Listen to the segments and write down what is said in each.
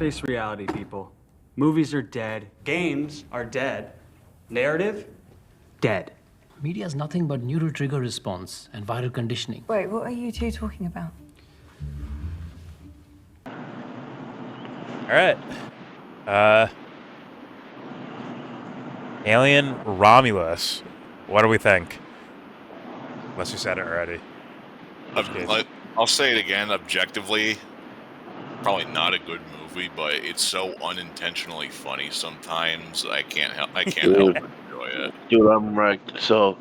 Face reality, people. Movies are dead. Games are dead. Narrative? Dead. Media is nothing but neural trigger response and viral conditioning. Wait, what are you two talking about? All right. Alien Romulus. What do we think? Unless you said it already. I'll say it again. Objectively, probably not a good movie, but it's so unintentionally funny sometimes. I can't help but enjoy it. Dude, I'm wrecked. So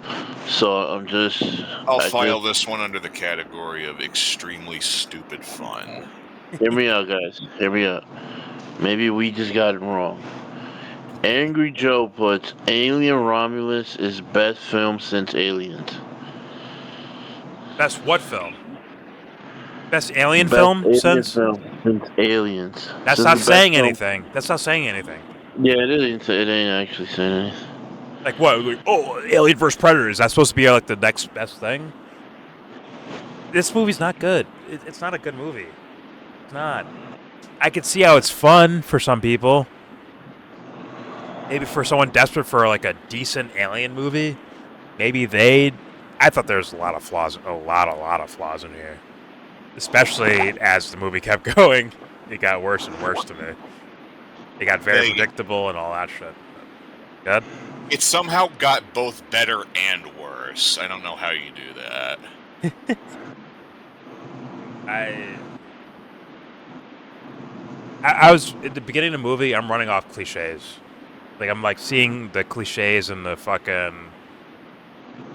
I'm just. I'll file this one under the category of extremely stupid fun. Hear me out, guys. Hear me out. Maybe we just got it wrong. Angry Joe puts Alien Romulus is best film since Aliens. Best what film? Best alien film since Aliens. That's not saying anything. That's not saying anything. Yeah, it ain't actually saying anything. Like what? Like, Alien vs Predator. Is that supposed to be like the next best thing? This movie's not good. It's not a good movie. It's not. I could see how it's fun for some people. Maybe for someone desperate for like a decent alien movie, maybe I thought there's a lot of flaws in here. Especially as the movie kept going, it got worse and worse to me. It got very predictable and all that shit. Good? It somehow got both better and worse. I don't know how you do that. I was at the beginning of the movie. I'm running off cliches. Like I'm like seeing the cliches and the fucking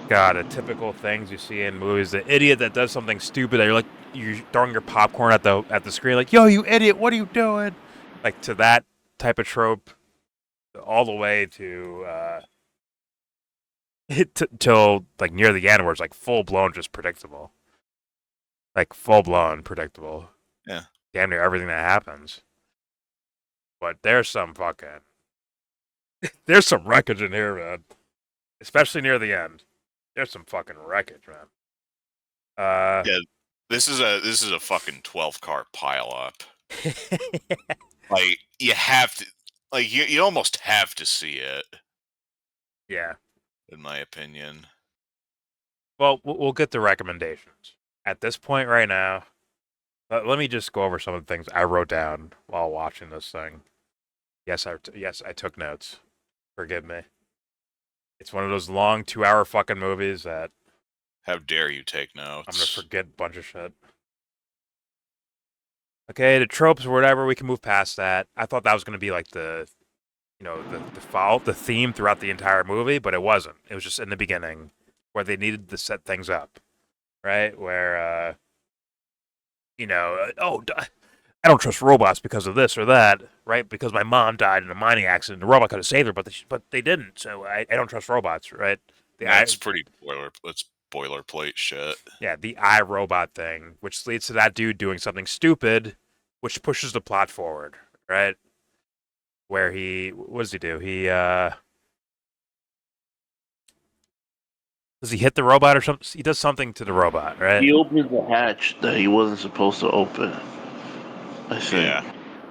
the typical things you see in movies. The idiot that does something stupid that you're throwing your popcorn at the screen like, yo, you idiot, what are you doing? Like to that type of trope, all the way to till like near the end where it's like full blown just predictable. Like full blown predictable. Yeah. Damn near everything that happens. But there's some wreckage in here, man. Especially near the end. There's some fucking wreckage, man. Yeah, this is a fucking 12-car pileup. Like you have to, like you almost have to see it. Yeah, in my opinion. Well, we'll get the recommendations at this point right now. Let me just go over some of the things I wrote down while watching this thing. Yes, I took notes. Forgive me. It's one of those long 2-hour fucking movies that... How dare you take notes? I'm going to forget a bunch of shit. Okay, the tropes or whatever, we can move past that. I thought that was going to be like the theme throughout the entire movie, but it wasn't. It was just in the beginning where they needed to set things up, right? Where, I don't trust robots because of this or that, right? Because my mom died in a mining accident. The robot could have saved her, but they didn't. So I don't trust robots, right? That's pretty boilerplate shit. Yeah, the iRobot thing, which leads to that dude doing something stupid, which pushes the plot forward, right? Where what does he do? Does he hit the robot or something? He does something to the robot, right? He opens the hatch that he wasn't supposed to open. I think. Yeah.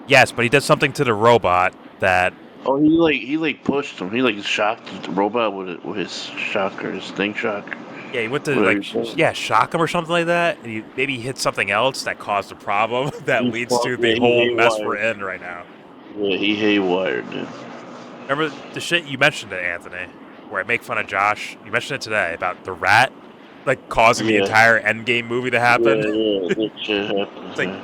Yes, but he does something to the robot that... Oh, he pushed him. He shocked the robot with his shocker, his sting shock. Yeah, he went to shock him or something like that. And maybe he hit something else that caused a problem that leads to the whole mess we're in right now. Yeah, he haywired, dude. Remember the shit you mentioned it, Anthony, where I make fun of Josh? You mentioned it today about the rat, causing the entire Endgame movie to happen. Yeah, that shit happened. It's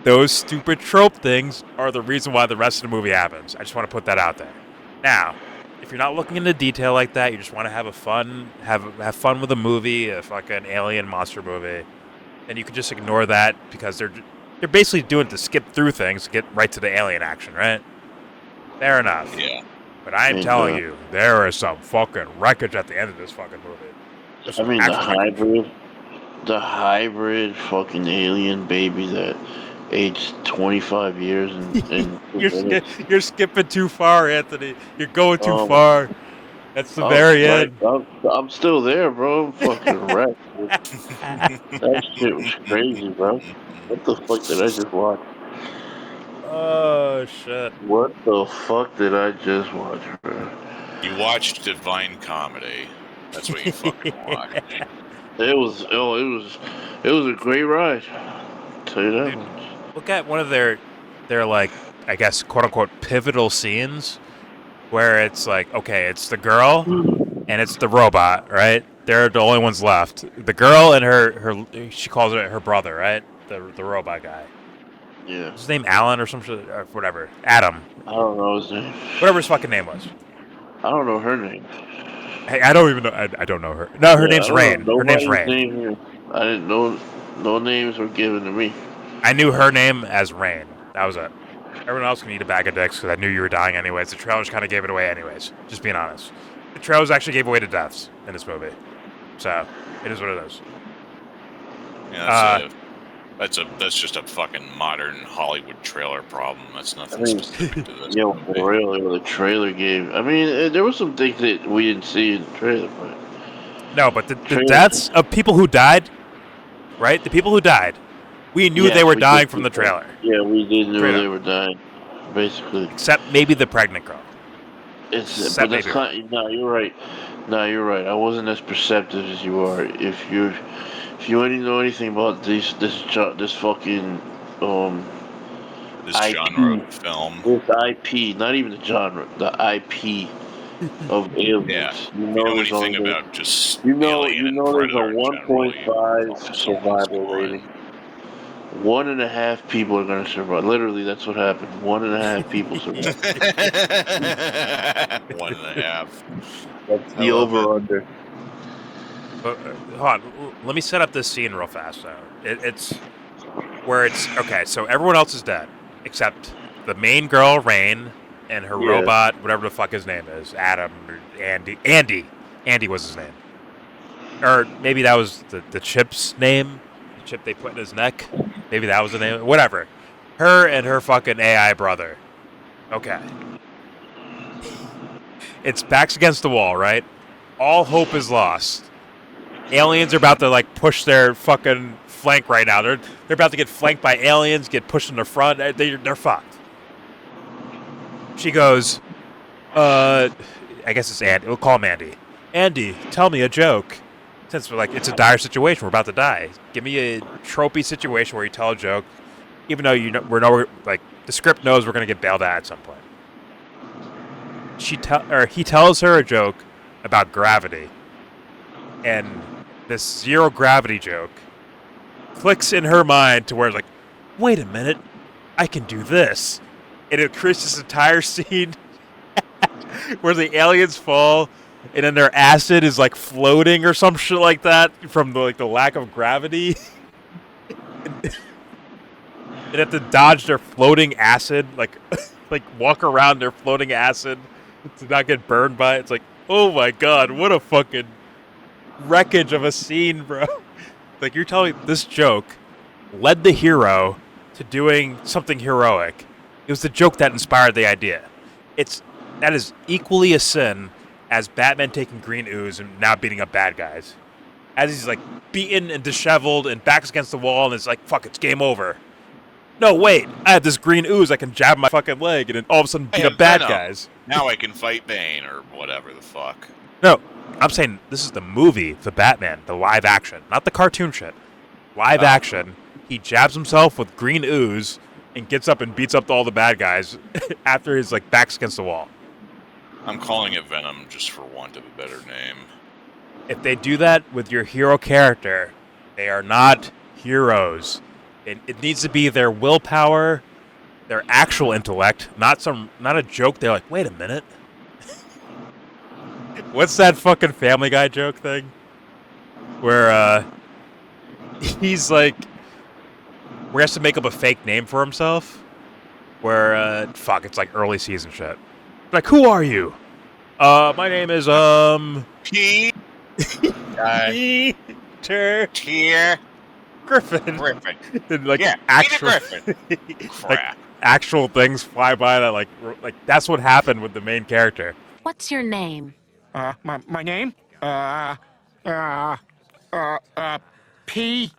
those stupid trope things are the reason why the rest of the movie happens. I just want to put that out there. Now, if you're not looking into detail like that, you just want to have have fun with a movie, a fucking alien monster movie, then you can just ignore that because they're basically doing it to skip through things to get right to the alien action, right? Fair enough. Yeah. But I'm telling you, there is some fucking wreckage at the end of this fucking movie. The hybrid fucking alien baby that aged 25 years and you're skipping too far, Anthony. You're going too far. That's the very end. I'm still there, bro. I'm fucking wrecked. That shit was crazy, bro. What the fuck did I just watch? Oh Oh shit. What the fuck did I just watch, bro? You watched Divine Comedy. That's what you fucking watched. It was a great ride. I'll tell you that Dude, much. look at one of their like, I guess, quote unquote pivotal scenes where it's like, okay, it's the girl and it's the robot, right? They're the only ones left. The girl and her she calls it her brother, right? The robot guy. Yeah. What's his name? Alan or some shit, or whatever. Adam. I don't know his name. Whatever his fucking name was. I don't know her name. Hey, I don't even know. I don't know her. No, her Yeah, name's I don't Rain. know Her name's nobody's Rain. name here. I didn't know no names were given to me. I knew her name as Rain. That was it. Everyone else can eat a bag of dicks because I knew you were dying anyways. The trailers kind of gave it away anyways. Just being honest. The trailers actually gave away the deaths in this movie. So, it is what it is. Yeah, that's just a fucking modern Hollywood trailer problem. That's nothing I mean, specific to this Yo, movie. for real, the trailer gave. I mean, there were some things that we didn't see in the trailer, but No, but the deaths of people who died, right? The people who died, we knew they were we dying did from see the that. trailer. Yeah, we did know Straight they up. were dying, basically. Except maybe the pregnant girl. But that's not. No, you're right. No, you're right. I wasn't as perceptive as you are. If you already know anything about this fucking This IP, genre of film. this IP, not even the genre, the IP of aliens. Yeah. You If you know there's anything only about just you know Alien and there's a Predator in general, you 1.5 probably saw this survival one. rating. 1.5 people are gonna survive. Literally, that's what happened. 1.5 people survived. 1.5. That's I the love it. over under. But, hold on. Let me set up this scene real fast, though. It's where it's okay. So everyone else is dead except the main girl, Rain, and her Yeah. robot, whatever the fuck his name is, Adam or Andy. Andy was his name, or maybe that was the chip's name. The chip they put in his neck. Maybe that was the name. Whatever. Her and her fucking AI brother. Okay. It's backs against the wall, right? All hope is lost. Aliens are about to like push their fucking flank right now. They're about to get flanked by aliens, get pushed in the front. They're fucked. She goes, I guess it's Andy. We'll call him Andy. Andy, tell me a joke. Since we're like, it's a dire situation, we're about to die. Give me a tropey situation where you tell a joke, even though like the script knows we're gonna get bailed out at some point. He tells her a joke about gravity, and this zero gravity joke clicks in her mind to where it's like, wait a minute, I can do this, and it creates this entire scene where the aliens fall, and then their acid is like floating or some shit like that from the lack of gravity. They have to dodge their floating acid, like walk around their floating acid to not get burned by it. It's like, oh my god, what a fucking wreckage of a scene, bro. Like, you're telling me this joke led the hero to doing something heroic. It was the joke that inspired the idea. That is equally a sin as Batman taking green ooze and now beating up bad guys. As he's like beaten and disheveled and backs against the wall and it's like, fuck, it's game over. No, wait, I have this green ooze, I can jab my fucking leg and then all of a sudden beat up bad guys. Now I can fight Bane or whatever the fuck. No, I'm saying this is the movie, the Batman, the live action, not the cartoon shit. Live action, he jabs himself with green ooze and gets up and beats up all the bad guys after his like back's against the wall. I'm calling it Venom just for want of a better name. If they do that with your hero character, they are not heroes. It needs to be their willpower, their actual intellect, not a joke. They're like, wait a minute. What's that fucking Family Guy joke thing? Where he's like, where he has to make up a fake name for himself. Where it's like early season shit. Like, who are you? My name is Peter Griffin. And, like, Yeah, actual, Peter Griffin. like Crap. actual things fly by that like that's what happened with the main character. What's your name? My name? P.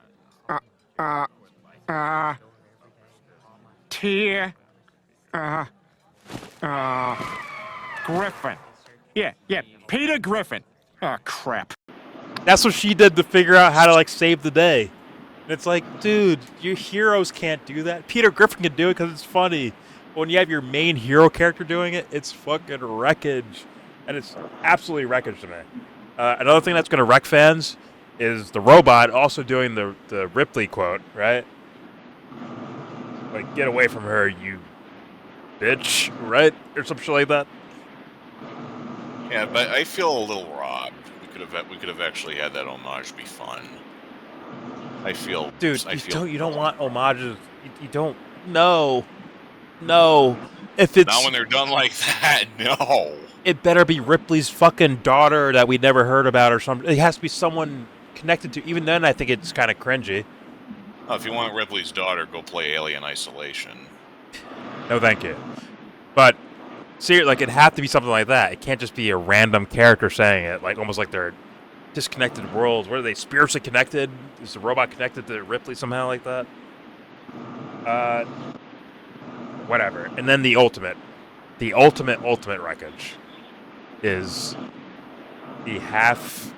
T. Griffin. Yeah, Peter Griffin. Oh, crap. That's what she did to figure out how to like save the day. And it's like, dude, your heroes can't do that. Peter Griffin can do it because it's funny. But when you have your main hero character doing it, it's fucking wreckage. And it's absolutely wreckage to me. Another thing that's going to wreck fans is the robot also doing the Ripley quote, right? Like, get away from her, you bitch, right? Or some shit like that. Yeah, but I feel a little robbed. We could have actually had that homage be fun. I feel, dude, you you don't want homages. You don't. No. If it's not when they're done like that. No. It better be Ripley's fucking daughter that we never heard about or something. It has to be someone connected to. Even then, I think it's kind of cringy. Oh, if you want Ripley's daughter, go play Alien Isolation. No, thank you. But see, like, it'd have to be something like that. It can't just be a random character saying it, like almost like they're disconnected worlds. What are they, spiritually connected? Is the robot connected to Ripley somehow like that? Whatever. And then the ultimate wreckage is the half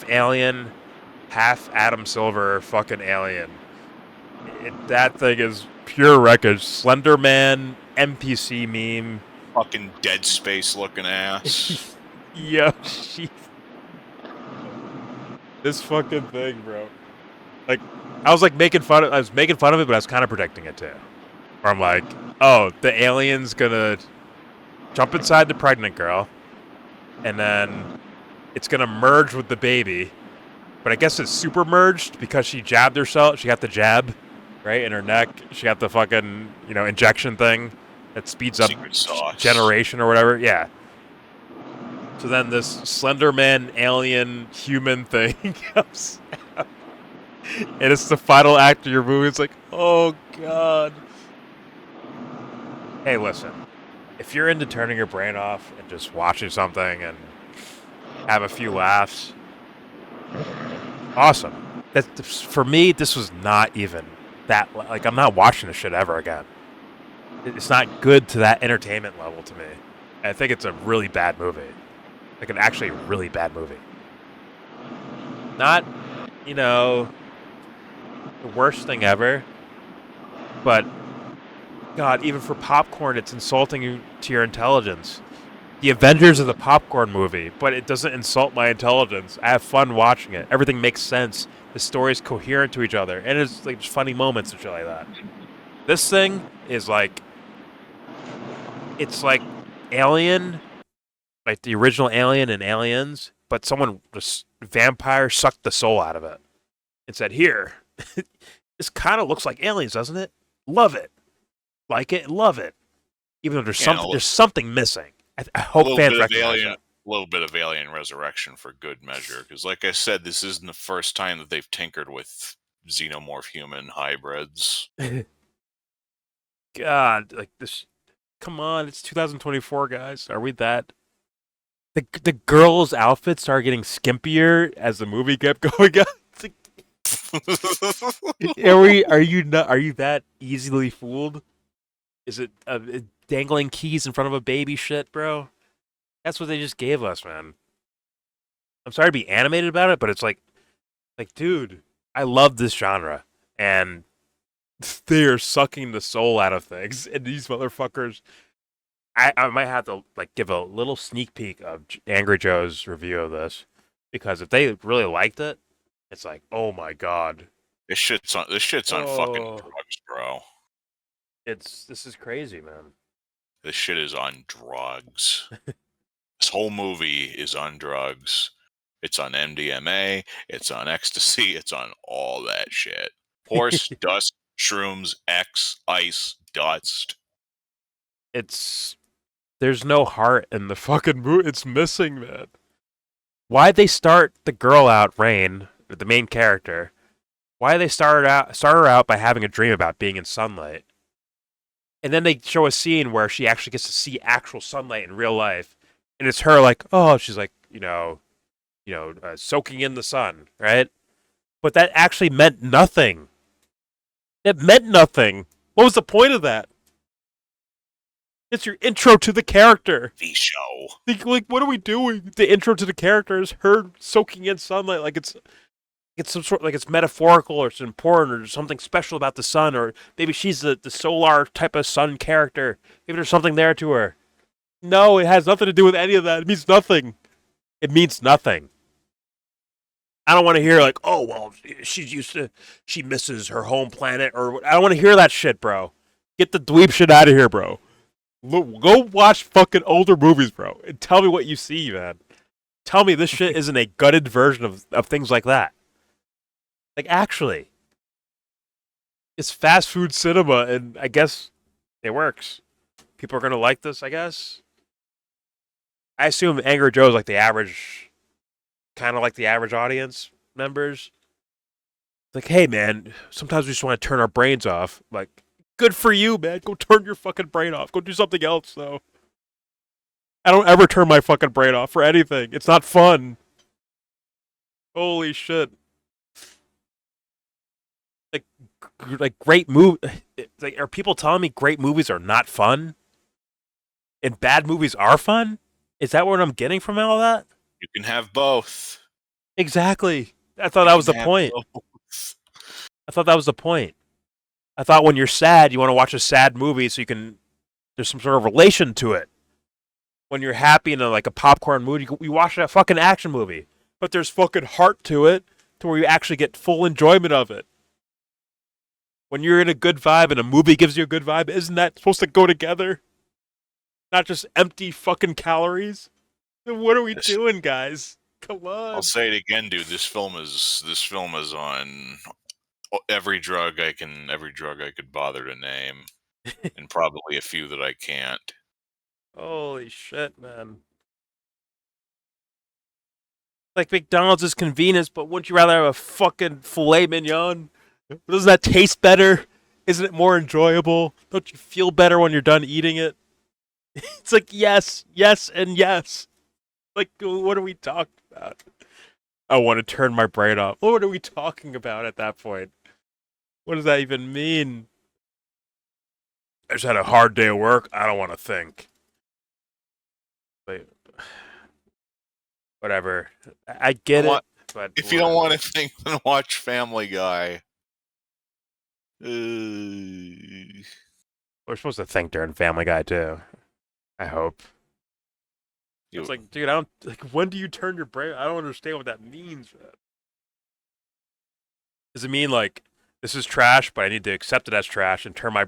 alien, half Adam Silver fucking alien. That thing is pure wreckage. Slender Man NPC meme. Fucking Dead Space looking ass. Yeah, this fucking thing, bro. Like, I was making fun of it, but I was kind of predicting it too. Where I'm like, oh, the alien's gonna jump inside the pregnant girl, and then it's gonna merge with the baby. But I guess it's super merged because she jabbed herself. She got the jab, right, in her neck. She got the fucking, injection thing that speeds up generation or whatever. Yeah. So then this Slender Man alien human thing comes out. And it's the final act of your movie. It's like, oh, God. Hey, listen. If you're into turning your brain off and just watching something and have a few laughs, awesome. For me, this was not even that. Like, I'm not watching this shit ever again. It's not good to that entertainment level to me. I think it's a really bad movie. Like, an actually really bad movie. Not, the worst thing ever, but God, even for popcorn, it's insulting to your intelligence. The Avengers is a popcorn movie, but it doesn't insult my intelligence. I have fun watching it. Everything makes sense. The story's coherent to each other, and it's like just funny moments and shit like that. This thing is like, it's like Alien, like the original Alien and Aliens, but someone just vampire sucked the soul out of it and said, "Here, this kind of looks like Aliens, doesn't it? Love it, like it, love it." Even though there's something missing. I hope fans recognize that. A little bit of Alien Resurrection for good measure, because like I said, this isn't the first time that they've tinkered with xenomorph human hybrids. God, like this. Come on, it's 2024, guys. Are we that? The girls' outfits started getting skimpier as the movie kept going on. Are you that easily fooled? Is it dangling keys in front of a baby shit, bro? That's what they just gave us, man. I'm sorry to be animated about it, but it's like, dude, I love this genre, and they are sucking the soul out of things, and these motherfuckers. I might have to give a little sneak peek of Angry Joe's review of this, because if they really liked it, it's like, oh my god, this shit's on fucking drugs, bro. This is crazy, man. This shit is on drugs. This whole movie is on drugs. It's on MDMA. It's on ecstasy. It's on all that shit. Horse, dust, shrooms, X, ice, dust. There's no heart in the fucking movie. It's missing, man. Why'd they start the girl out, Rain, the main character? Why did they start her out by having a dream about being in sunlight? And then they show a scene where she actually gets to see actual sunlight in real life. And it's her she's soaking in the sun, right? But that actually meant nothing. It meant nothing. What was the point of that? It's your intro to the character. The show. Like, what are we doing? The intro to the character is her soaking in sunlight, like it's some sort, like it's metaphorical or it's important or something special about the sun, or maybe she's the solar type of sun character. Maybe there's something there to her. No, it has nothing to do with any of that. It means nothing. It means nothing. I don't want to hear like, oh well, she misses her home planet, or I don't want to hear that shit, bro. Get the dweeb shit out of here, bro. Go watch fucking older movies, bro, and tell me what you see, man. Tell me this shit isn't a gutted version of things like that. Like, actually, it's fast food cinema, and I guess it works. People are gonna like this, I guess. I assume Angry Joe's like the average, kind of like the average audience members. Like, hey, man, sometimes we just want to turn our brains off. Like, good for you, man. Go turn your fucking brain off. Go do something else, though. I don't ever turn my fucking brain off for anything. It's not fun. Holy shit. Like great movie. Like, are people telling me great movies are not fun? And bad movies are fun? Is that what I'm getting from all that? You can have both. Exactly. I thought that was the point. I thought that was the point. I thought when you're sad, you want to watch a sad movie so there's some sort of relation to it. When you're happy in like a popcorn mood, you watch a fucking action movie. But there's fucking heart to it to where you actually get full enjoyment of it. When you're in a good vibe and a movie gives you a good vibe, isn't that supposed to go together? Not just empty fucking calories? Then what are we doing, guys? Come on. I'll say it again, dude. This film is on every drug I could bother to name, and probably a few that I can't. Holy shit, man. Like, McDonald's is convenience, but wouldn't you rather have a fucking filet mignon? Doesn't that taste better? Isn't it more enjoyable? Don't you feel better when you're done eating it? It's like, yes, and yes. Like, what are we talking about? I want to turn my brain off. What are we talking about at that point? What does that even mean? I just had a hard day of work. I don't want to think. Wait. Whatever. I get it. But if you don't want to think, then watch Family Guy. We're supposed to think during Family Guy too. I hope. It's like, dude, I don't like. When do you turn your brain? I don't understand what that means. Man. Does it mean like this is trash, but I need to accept it as trash and turn my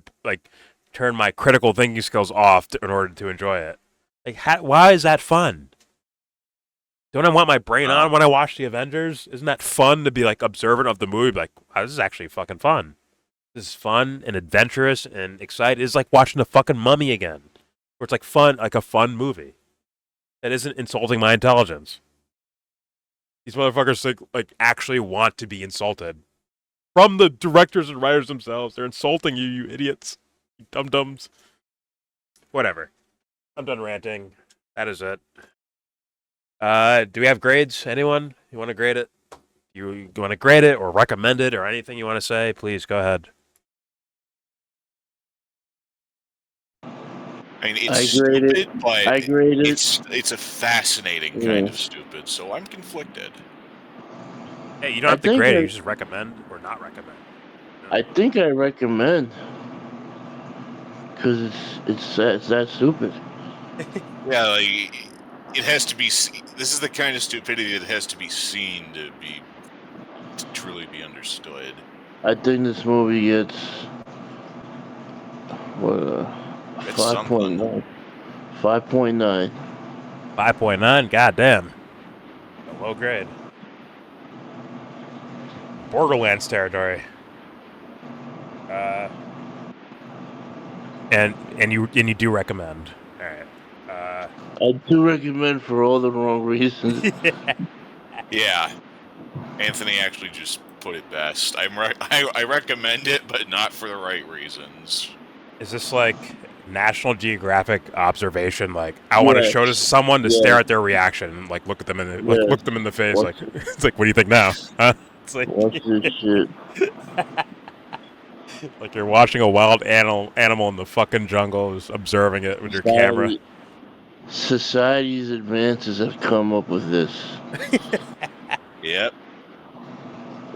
critical thinking skills off in order to enjoy it? Like, why is that fun? Don't I want my brain on when I watch the Avengers? Isn't that fun to be like observant of the movie? Like, wow, this is actually fucking fun. This is fun and adventurous and exciting. It's like watching the fucking Mummy again, where it's like fun, like a fun movie that isn't insulting my intelligence. These motherfuckers like actually want to be insulted from the directors and writers themselves. They're insulting you, you idiots, you dum-dums. Whatever. I'm done ranting. That is it. Do we have grades? Anyone? You want to grade it? You want to grade it or recommend it or anything you want to say? Please go ahead. I mean, it's stupid, but it's a fascinating kind of stupid, so I'm conflicted. Hey, you don't have to grade it. You just recommend or not recommend. I think I recommend. Because it's that stupid. Yeah, like, it has to be. This is the kind of stupidity that has to be seen to truly be understood. I think this movie gets 5.9. 5.9. 5.9. Goddamn. A low grade. Borderlands territory. And you do recommend. All right. I do recommend for all the wrong reasons. Yeah. Anthony actually just put it best. I recommend it, but not for the right reasons. Is this like National Geographic observation? Like, I want to show this to someone to stare at their reaction and like look at them look them in the face. Like, it's like, what do you think now? Huh? It's like, watch this shit. Like you're watching a wild animal in the fucking jungle, just observing it with your camera. Society's advances have come up with this. Yep.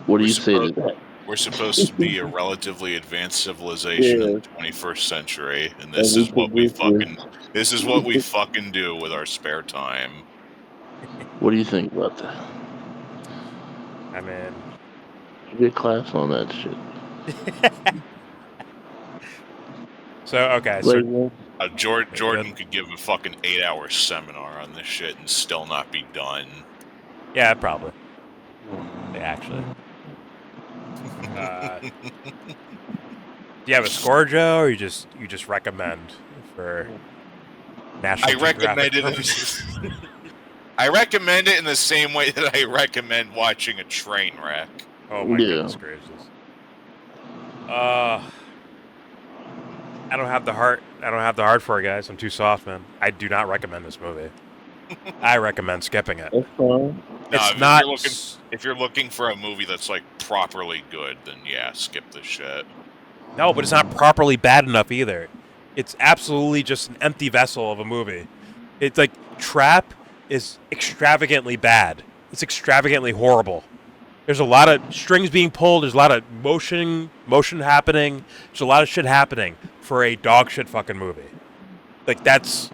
What do We're you say to supposed- that? We're supposed to be a relatively advanced civilization in the 21st century, and this is what we fucking do with our spare time. What do you think about that? I mean, You get class on that shit. so Jordan could give a fucking 8-hour seminar on this shit and still not be done. yeah, probably. Yeah, actually. Do you have a score, Joe, or you just recommend for National Geographic purposes? I recommend it in the same way that I recommend watching a train wreck. Oh my goodness gracious. I don't have the heart. I don't have the heart for it, guys. I'm too soft, man. I do not recommend this movie. I recommend skipping it. That's fine. If you're looking for a movie that's like properly good, then yeah, skip this shit. No, but it's not properly bad enough either. It's absolutely just an empty vessel of a movie. It's like Trap is extravagantly bad. It's extravagantly horrible. There's a lot of strings being pulled. There's a lot of motion happening. There's a lot of shit happening for a dog shit fucking movie. Like that's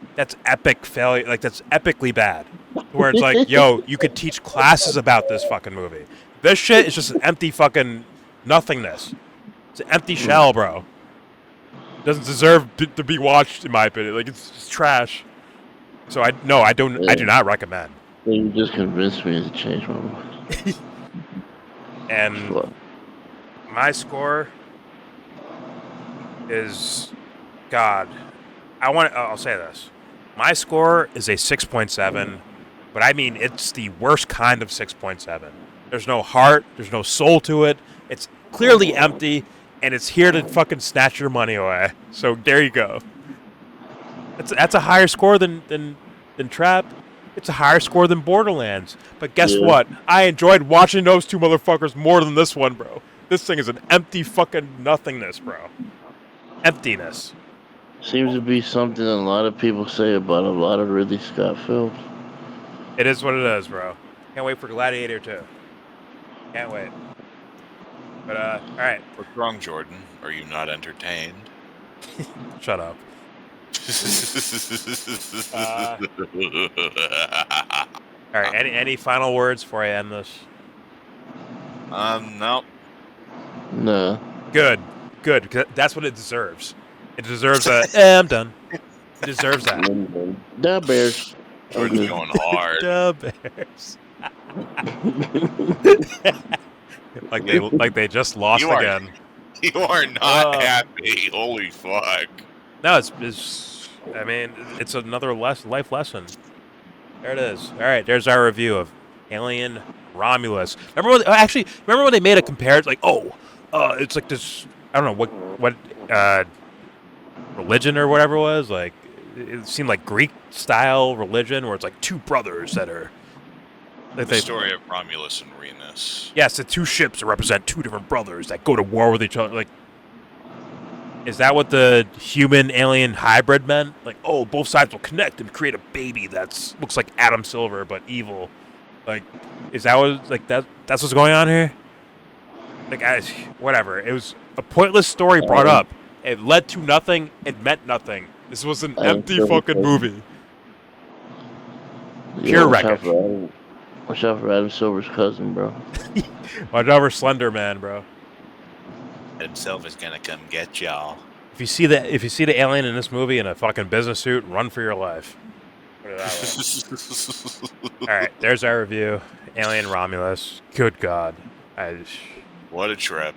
epic failure. Like that's epically bad. Where it's like, yo, you could teach classes about this fucking movie. This shit is just an empty fucking nothingness. It's an empty shell, bro. Doesn't deserve to be watched, in my opinion. Like it's just trash. So I do not recommend. You just convinced me to change my mind. And my score is, God, I'll say this. My score is a 6.7, but I mean it's the worst kind of 6.7. There's no heart, there's no soul to it. It's clearly empty, and it's here to fucking snatch your money away. So there you go. That's a higher score than Trap. It's a higher score than Borderlands. But guess what? I enjoyed watching those two motherfuckers more than this one, bro. This thing is an empty fucking nothingness, bro. Emptiness. Seems to be something a lot of people say about a lot of Ridley Scott films. It is what it is, bro. Can't wait for Gladiator 2. Can't wait. But, alright. What's wrong, Jordan? Are you not entertained? Shut up. Alright, any final words before I end this? No. No. Good. 'Cause that's what it deserves. It deserves a, I'm done. It deserves that. Da Bears. Jordan's going hard. The Bears. like they just lost again. You are not happy. Holy fuck. No, it's another life lesson. There it is. All right, there's our review of Alien Romulus. Remember when they made a comparison? Like, it's like this. I don't know what religion or whatever it was. Like, it seemed like Greek style religion, where it's like two brothers that are. Like The story of Romulus and Remus. Yes, the two ships represent two different brothers that go to war with each other. Like, is that what the human-alien hybrid meant? Like, both sides will connect and create a baby that's looks like Adam Silver but evil. Like, is that what that's what's going on here? Like, whatever. It was a pointless story brought up. It led to nothing. It meant nothing. This was an empty fucking movie. Pure wreckage. Watch out for Adam Silver's cousin, bro. Watch out for Slender Man, bro. Adam Silver's gonna come get y'all. If you see the alien in this movie in a fucking business suit, run for your life. Put it that way. All right, there's our review. Alien Romulus. Good God. What a trip.